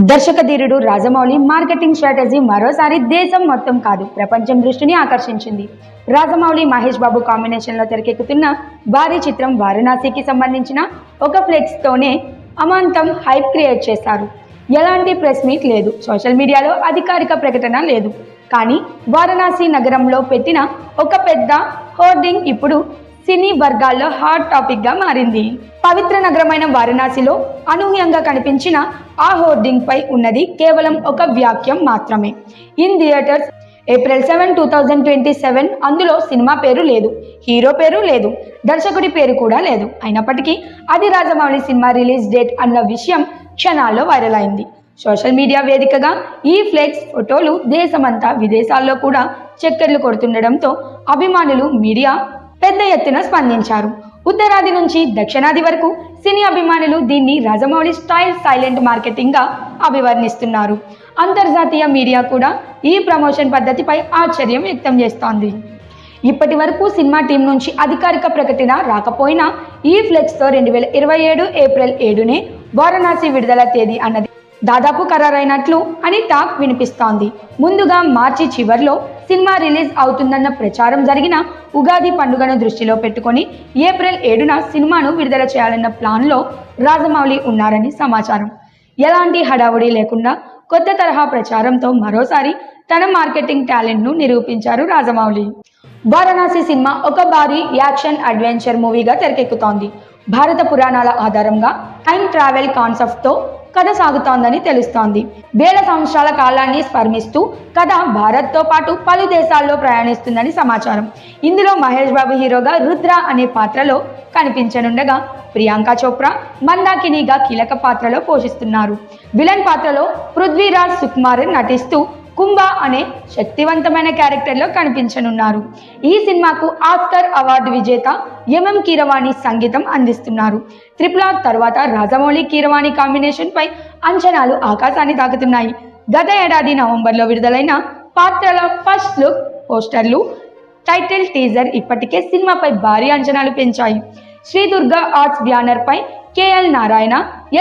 దర్శక ధీరుడు Rajamouli marketing strategy మరోసారి దేశం మొత్తం కాదు ప్రపంచం దృష్టిని ఆకర్షించింది. రాజమౌళి మహేష్ బాబు కాంబినేషన్లో తెరకెక్కుతున్న భారీ చిత్రం వారణాసికి సంబంధించిన ఒక ఫ్లెక్స్ తోనే అమాంతం హైప్ క్రియేట్ చేశారు. ఎలాంటి ప్రెస్ మీట్ లేదు, సోషల్ మీడియాలో అధికారిక ప్రకటన లేదు. కానీ వారణాసి నగరంలో పెట్టిన ఒక పెద్ద హోర్డింగ్ ఇప్పుడు సినీ వర్గాల్లో హాట్ టాపిక్ గా మారింది. పవిత్ర నగరమైన వారణాసిలో అనూహ్యంగా కనిపించిన ఆ హోర్డింగ్ పై ఉన్నది కేవలం ఒక వాక్యం మాత్రమే. In theatres April 7, 2027. అందులో సినిమా పేరు లేదు, హీరో పేరు లేదు, దర్శకుడి పేరు కూడా లేదు. అయినప్పటికీ అది రాజమౌళి సినిమా రిలీజ్ డేట్ అన్న విషయం క్షణాల్లో వైరల్ అయింది. సోషల్ మీడియా వేదికగా ఈ ఫ్లెక్స్ ఫోటోలు దేశమంతా విదేశాల్లో కూడా చక్కర్లు కొడుతుండడంతో అభిమానులు, మీడియా పెద్ద ఎత్తున స్పందించారు. ఉత్తరాది నుంచి దక్షిణాది వరకు సినీ అభిమానులు దీన్ని రాజమౌళి స్టైల్ సైలెంట్ మార్కెటింగ్ గా అభివర్ణిస్తున్నారు. అంతర్జాతీయ మీడియా కూడా ఈ ప్రమోషన్ పద్ధతిపై ఆశ్చర్యం వ్యక్తం చేస్తోంది. ఇప్పటి వరకు సినిమా టీం నుంచి అధికారిక ప్రకటన రాకపోయినా ఈ ఫ్లెక్స్ తో 2027 April 7నే వారణాసి విడుదల తేదీ అన్నది దాదాపు ఖరారైనట్లు అని టాక్ వినిపిస్తోంది. ముందుగా మార్చి చివర్లో సినిమా రిలీజ్ అవుతుందన్న ప్రచారం జరిగిన ఉగాది పండుగను దృష్టిలో పెట్టుకొని April 7న సినిమాను విడుదల చేయాలన్న ప్లాన్లో రాజమౌళి ఉన్నారని సమాచారం. ఎలాంటి హడావుడి లేకుండా కొత్త తరహా ప్రచారంతో మరోసారి తన మార్కెటింగ్ టాలెంట్ను నిరూపించారు రాజమౌళి. వారణాసి సినిమా ఒక భారీ యాక్షన్ అడ్వెంచర్ మూవీగా తెరకెక్కుతోంది. భారత పురాణాల ఆధారంగా టైం ట్రావెల్ కాన్సెప్ట్తో కథ సాగుతోందని తెలుస్తోంది. వేల సంవత్సరాల కాలాన్ని స్మరిస్తూ కథ భారత్తో పాటు పలు దేశాల్లో ప్రయాణిస్తుందని సమాచారం. ఇందులో మహేష్ బాబు హీరోగా రుద్ర అనే పాత్రలో కనిపించనుండగా ప్రియాంక చోప్రా మందాకినిగా కీలక పాత్రలో పోషిస్తున్నారు. విలన్ పాత్రలో పృథ్వీరాజ్ సుకుమార్ నటిస్తూ కుంభ అనే శక్తివంతమైన క్యారెక్టర్లో కనిపించనున్నారు. ఈ సినిమాకు ఆస్కర్ అవార్డు విజేత ఎంఎం కీరవాణి సంగీతం అందిస్తున్నారు. RRR తర్వాత రాజమౌళి కీరవాణి కాంబినేషన్ పై అంచనాలు ఆకాశాన్ని తాకుతున్నాయి. గత ఏడాది నవంబర్లో విడుదలైన పాత్రల ఫస్ట్ లుక్ పోస్టర్లు, టైటిల్ టీజర్ ఇప్పటికే సినిమాపై భారీ అంచనాలు పెంచాయి. శ్రీ దుర్గా ఆర్ట్స్ బ్యానర్ పై KL నారాయణ,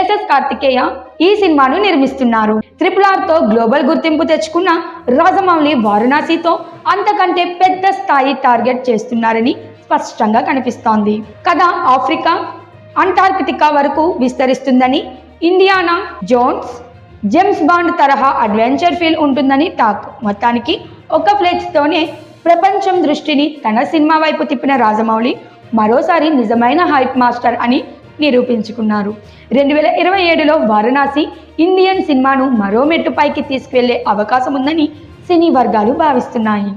SS కార్తికేయ ఈ సినిమాను నిర్మిస్తున్నారు. RRR తో గ్లోబల్ గుర్తింపు తెచ్చుకున్న రాజమౌళి వారణాసితో అంతకంటే పెద్ద స్థాయి టార్గెట్ చేస్తున్నారని స్పష్టంగా కనిపిస్తోంది. కథ ఆఫ్రికా, అంటార్కిటికా వరకు విస్తరిస్తుందని, ఇండియానా జోన్స్, జేమ్స్ బాండ్ తరహా అడ్వెంచర్ ఫీల్ ఉంటుందని టాక్. మొత్తానికి ఒక ఫ్లెక్స్ తోనే ప్రపంచం దృష్టిని తన సినిమా వైపు తిప్పిన రాజమౌళి మరోసారి నిజమైన హైప్ మాస్టర్ అని నిరూపించుకున్నారు. 2027లో వారణాసి ఇండియన్ సినిమాను మరో మెట్టు పైకి తీసుకువెళ్లే అవకాశం ఉందని సినీ వర్గాలు భావిస్తున్నాయి.